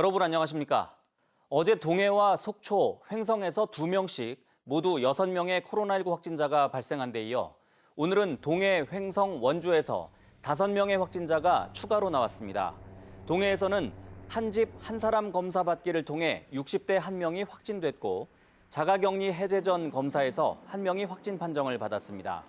여러분 안녕하십니까? 어제 동해와 속초, 횡성에서 2명씩 모두 6명의 코로나19 확진자가 발생한 데 이어 오늘은 동해, 횡성, 원주에서 5명의 확진자가 추가로 나왔습니다. 동해에서는 한 집 한 사람 검사 받기를 통해 60대 1명이 확진됐고 자가격리 해제 전 검사에서 1명이 확진 판정을 받았습니다.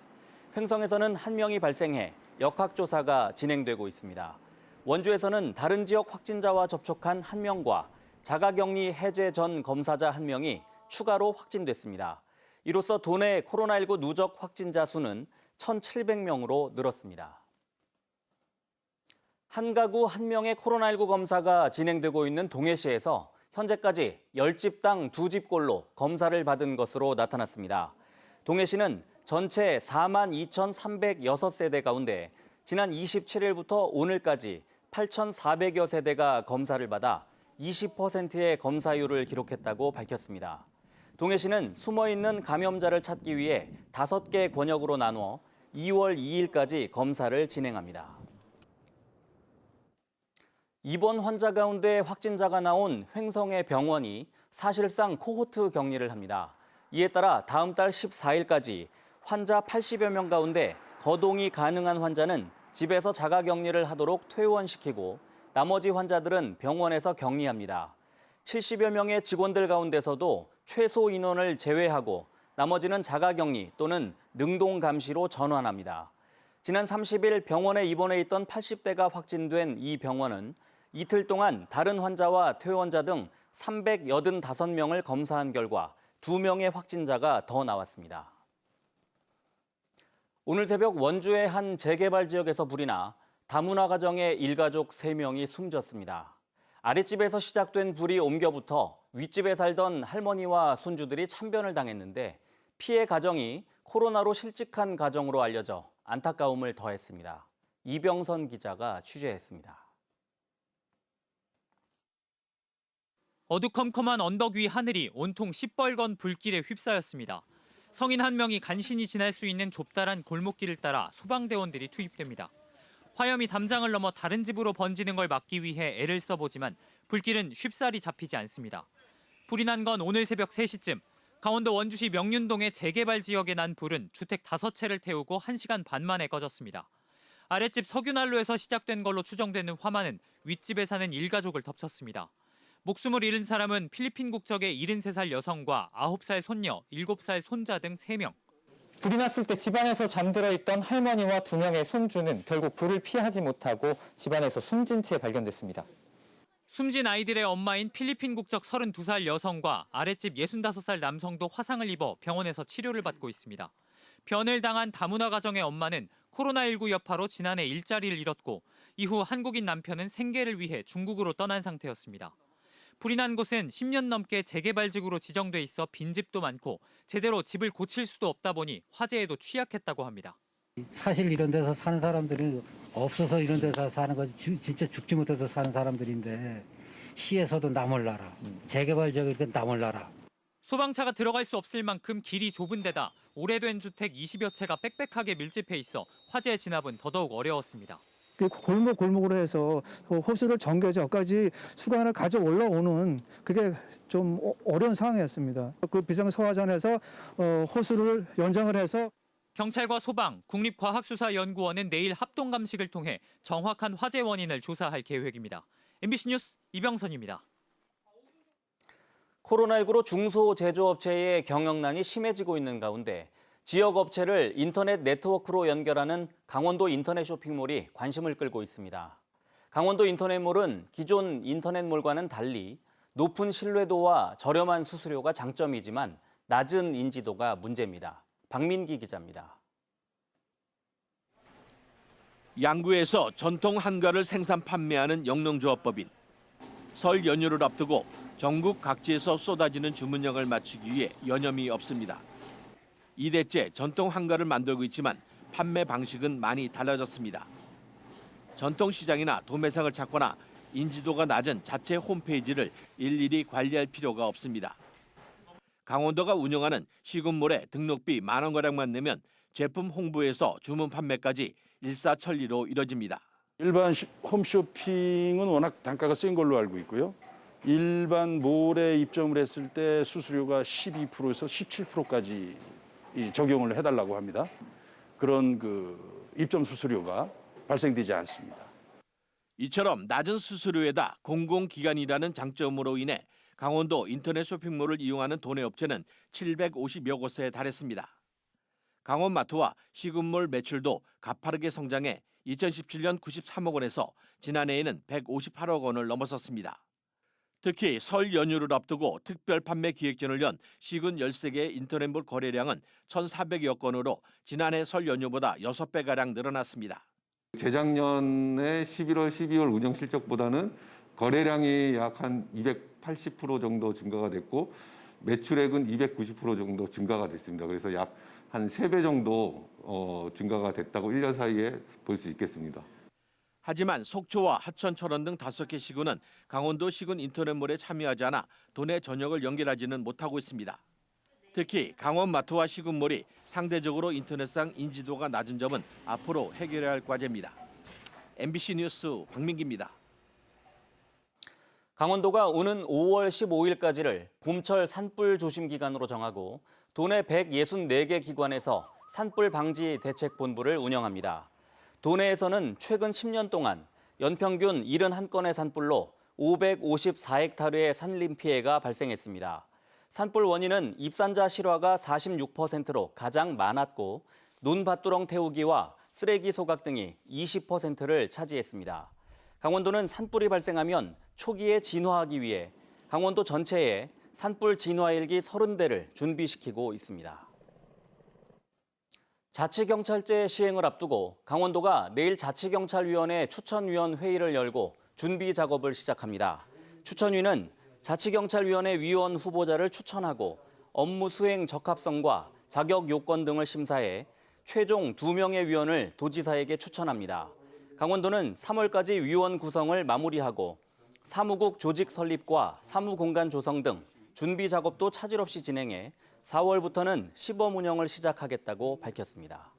횡성에서는 1명이 발생해 역학조사가 진행되고 있습니다. 원주에서는 다른 지역 확진자와 접촉한 1명과 자가격리 해제 전 검사자 1명이 추가로 확진됐습니다. 이로써 도내 코로나19 누적 확진자 수는 1,700명으로 늘었습니다. 한 가구 1명의 코로나19 검사가 진행되고 있는 동해시에서 현재까지 10집당 2집꼴로 검사를 받은 것으로 나타났습니다. 동해시는 전체 42,306세대 가운데 지난 27일부터 오늘까지 8,400여 세대가 검사를 받아 20%의 검사율을 기록했다고 밝혔습니다. 동해시는 숨어있는 감염자를 찾기 위해 5개 권역으로 나누어 2월 2일까지 검사를 진행합니다. 입원 환자 가운데 확진자가 나온 횡성의 병원이 사실상 코호트 격리를 합니다. 이에 따라 다음 달 14일까지 환자 80여 명 가운데 거동이 가능한 환자는 집에서 자가격리를 하도록 퇴원시키고 나머지 환자들은 병원에서 격리합니다. 70여 명의 직원들 가운데서도 최소 인원을 제외하고 나머지는 자가격리 또는 능동감시로 전환합니다. 지난 30일 병원에 입원해 있던 80대가 확진된 이 병원은 이틀 동안 다른 환자와 퇴원자 등 385명을 검사한 결과 2명의 확진자가 더 나왔습니다. 오늘 새벽 원주의 한 재개발 지역에서 불이 나 다문화 가정의 일가족 3명이 숨졌습니다. 아랫집에서 시작된 불이 옮겨붙어 윗집에 살던 할머니와 손주들이 참변을 당했는데 피해 가정이 코로나로 실직한 가정으로 알려져 안타까움을 더했습니다. 이병선 기자가 취재했습니다. 어두컴컴한 언덕 위 하늘이 온통 시뻘건 불길에 휩싸였습니다. 성인 1명이 간신히 지날 수 있는 좁다란 골목길을 따라 소방대원들이 투입됩니다. 화염이 담장을 넘어 다른 집으로 번지는 걸 막기 위해 애를 써보지만 불길은 쉽사리 잡히지 않습니다. 불이 난 건 오늘 새벽 3시쯤 강원도 원주시 명륜동의 재개발 지역에 난 불은 주택 5채를 태우고 1시간 반 만에 꺼졌습니다. 아랫집 석유난로에서 시작된 걸로 추정되는 화만은 윗집에 사는 일가족을 덮쳤습니다. 목숨을 잃은 사람은 필리핀 국적의 73살 여성과 9살 손녀, 7살 손자 등 3명. 불이 났을 때 집안에서 잠들어 있던 할머니와 2명의 손주는 결국 불을 피하지 못하고 집안에서 숨진 채 발견됐습니다. 숨진 아이들의 엄마인 필리핀 국적 32살 여성과 아랫집 65살 남성도 화상을 입어 병원에서 치료를 받고 있습니다. 변을 당한 다문화 가정의 엄마는 코로나19 여파로 지난해 일자리를 잃었고 이후 한국인 남편은 생계를 위해 중국으로 떠난 상태였습니다. 불이 난 곳은 10년 넘게 재개발지구로 지정돼 있어 빈집도 많고 제대로 집을 고칠 수도 없다 보니 화재에도 취약했다고 합니다. 사실 이런 데서 사는 사람들이 없어서 이런 데서 사는 거지 진짜 죽지 못해서 사는 사람들인데 시에서도 나몰라라. 재개발 지역이니까 나몰라라. 소방차가 들어갈 수 없을 만큼 길이 좁은 데다 오래된 주택 20여 채가 빽빽하게 밀집해 있어 화재 진압은 더더욱 어려웠습니다. 골목으로 해서 호수를 전개해서 여기까지 수관을 가져 올라오는 그게 좀 어려운 상황이었습니다. 그 비상소화전에서 호수를 연장을 해서 경찰과 소방, 국립과학수사연구원은 내일 합동감식을 통해 정확한 화재 원인을 조사할 계획입니다. MBC 뉴스 이병선입니다. 코로나19로 중소제조업체의 경영난이 심해지고 있는 가운데 지역 업체를 인터넷 네트워크로 연결하는 강원도 인터넷 쇼핑몰이 관심을 끌고 있습니다. 강원도 인터넷몰은 기존 인터넷몰과는 달리 높은 신뢰도와 저렴한 수수료가 장점이지만 낮은 인지도가 문제입니다. 박민기 기자입니다. 양구에서 전통 한가를 생산 판매하는 영농조합법인. 설 연휴를 앞두고 전국 각지에서 쏟아지는 주문량을 맞추기 위해 여념이 없습니다. 2대째 전통 한가를 만들고 있지만 판매 방식은 많이 달라졌습니다. 전통시장이나 도매상을 찾거나 인지도가 낮은 자체 홈페이지를 일일이 관리할 필요가 없습니다. 강원도가 운영하는 시군몰에 등록비 10,000원가량만 내면 제품 홍보에서 주문 판매까지 일사천리로 이뤄집니다. 일반 홈쇼핑은 워낙 단가가 센 걸로 알고 있고요. 일반 몰에 입점을 했을 때 수수료가 12%에서 17%까지 적용을 해달라고 합니다. 그런 입점 수수료가 발생되지 않습니다. 이처럼 낮은 수수료에다 공공기관이라는 장점으로 인해 강원도 인터넷 쇼핑몰을 이용하는 도내 업체는 750여 곳에 달했습니다. 강원마트와 시군몰 매출도 가파르게 성장해 2017년 93억 원에서 지난해에는 158억 원을 넘어섰습니다. 특히 설 연휴를 앞두고 특별 판매 기획전을 연 시군 13개의 인터넷몰 거래량은 1,400여 건으로 지난해 설 연휴보다 6배가량 늘어났습니다. 재작년에 11월, 12월 운영 실적보다는 거래량이 약 한 280% 정도 증가가 됐고 매출액은 290% 정도 증가가 됐습니다. 그래서 약 한 3배 정도 증가가 됐다고 1년 사이에 볼 수 있겠습니다. 하지만 속초와 하천, 철원 등 5개 시군은 강원도 시군 인터넷몰에 참여하지 않아 도내 전역을 연결하지는 못하고 있습니다. 특히 강원마트와 시군몰이 상대적으로 인터넷상 인지도가 낮은 점은 앞으로 해결해야 할 과제입니다. MBC 뉴스 박민기입니다. 강원도가 오는 5월 15일까지를 봄철 산불 조심 기간으로 정하고 도내 164개 기관에서 산불 방지 대책 본부를 운영합니다. 도내에서는 최근 10년 동안 연평균 71건의 산불로 554헥타르의 산림 피해가 발생했습니다. 산불 원인은 입산자 실화가 46%로 가장 많았고 논밭두렁 태우기와 쓰레기 소각 등이 20%를 차지했습니다. 강원도는 산불이 발생하면 초기에 진화하기 위해 강원도 전체에 산불 진화일기 30대를 준비시키고 있습니다. 자치경찰제 시행을 앞두고 강원도가 내일 자치경찰위원회 추천위원 회의를 열고 준비 작업을 시작합니다. 추천위는 자치경찰위원회 위원 후보자를 추천하고 업무 수행 적합성과 자격 요건 등을 심사해 최종 2명의 위원을 도지사에게 추천합니다. 강원도는 3월까지 위원 구성을 마무리하고 사무국 조직 설립과 사무공간 조성 등 준비 작업도 차질 없이 진행해 4월부터는 시범 운영을 시작하겠다고 밝혔습니다.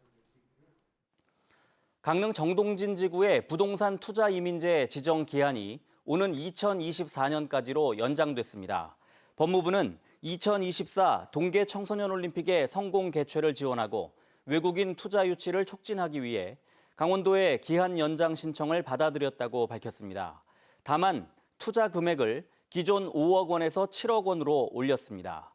강릉 정동진 지구의 부동산 투자 이민제 지정 기한이 오는 2024년까지로 연장됐습니다. 법무부는 2024 동계 청소년 올림픽의 성공 개최를 지원하고 외국인 투자 유치를 촉진하기 위해 강원도의 기한 연장 신청을 받아들였다고 밝혔습니다. 다만 투자 금액을 기존 5억 원에서 7억 원으로 올렸습니다.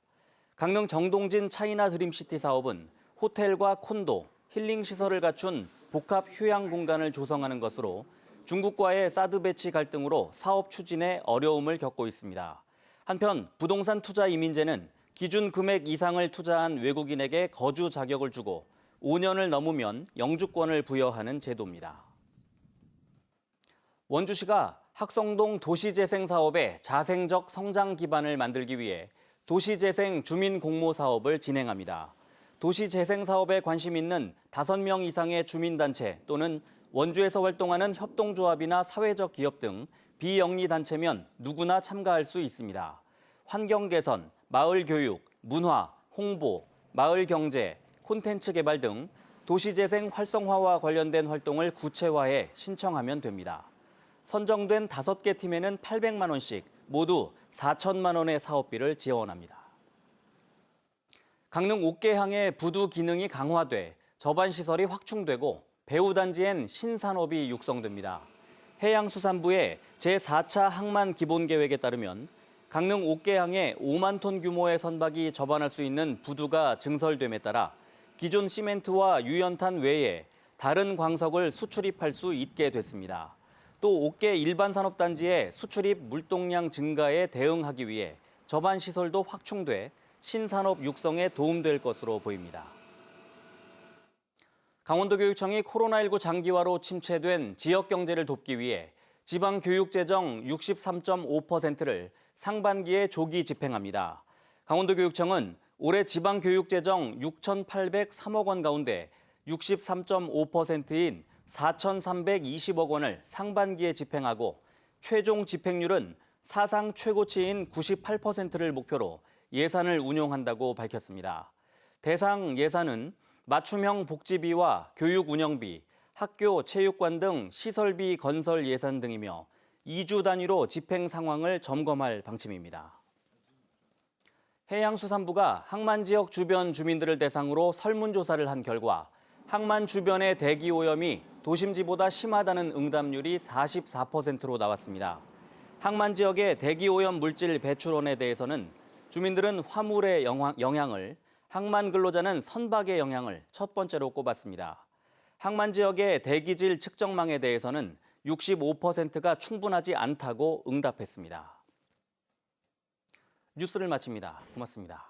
강릉 정동진 차이나 드림시티 사업은 호텔과 콘도, 힐링 시설을 갖춘 복합 휴양 공간을 조성하는 것으로 중국과의 사드 배치 갈등으로 사업 추진에 어려움을 겪고 있습니다. 한편 부동산 투자 이민제는 기준 금액 이상을 투자한 외국인에게 거주 자격을 주고 5년을 넘으면 영주권을 부여하는 제도입니다. 원주시가 학성동 도시재생 사업의 자생적 성장 기반을 만들기 위해 도시재생 주민공모 사업을 진행합니다. 도시재생 사업에 관심 있는 5명 이상의 주민단체 또는 원주에서 활동하는 협동조합이나 사회적 기업 등 비영리단체면 누구나 참가할 수 있습니다. 환경 개선, 마을 교육, 문화, 홍보, 마을 경제, 콘텐츠 개발 등 도시재생 활성화와 관련된 활동을 구체화해 신청하면 됩니다. 선정된 5개 팀에는 800만 원씩 모두 4천만 원의 사업비를 지원합니다. 강릉 옥계항의 부두 기능이 강화돼 접안시설이 확충되고 배후단지엔 신산업이 육성됩니다. 해양수산부의 제4차 항만 기본계획에 따르면 강릉 옥계항에 5만 톤 규모의 선박이 접안할 수 있는 부두가 증설됨에 따라 기존 시멘트와 유연탄 외에 다른 광석을 수출입할 수 있게 됐습니다. 또 옥계 일반산업단지의 수출입 물동량 증가에 대응하기 위해 접안시설도 확충돼 신산업 육성에 도움될 것으로 보입니다. 강원도교육청이 코로나19 장기화로 침체된 지역경제를 돕기 위해 지방교육재정 63.5%를 상반기에 조기 집행합니다. 강원도교육청은 올해 지방교육재정 6,803억 원 가운데 63.5%인 4,320억 원을 상반기에 집행하고 최종 집행률은 사상 최고치인 98%를 목표로 예산을 운용한다고 밝혔습니다. 대상 예산은 맞춤형 복지비와 교육 운영비, 학교 체육관 등 시설비 건설 예산 등이며 2주 단위로 집행 상황을 점검할 방침입니다. 해양수산부가 항만 지역 주변 주민들을 대상으로 설문조사를 한 결과 항만 주변의 대기오염이 도심지보다 심하다는 응답률이 44%로 나왔습니다. 항만 지역의 대기오염 물질 배출원에 대해서는 주민들은 화물의 영향을, 항만 근로자는 선박의 영향을 첫 번째로 꼽았습니다. 항만 지역의 대기질 측정망에 대해서는 65%가 충분하지 않다고 응답했습니다. 뉴스를 마칩니다. 고맙습니다.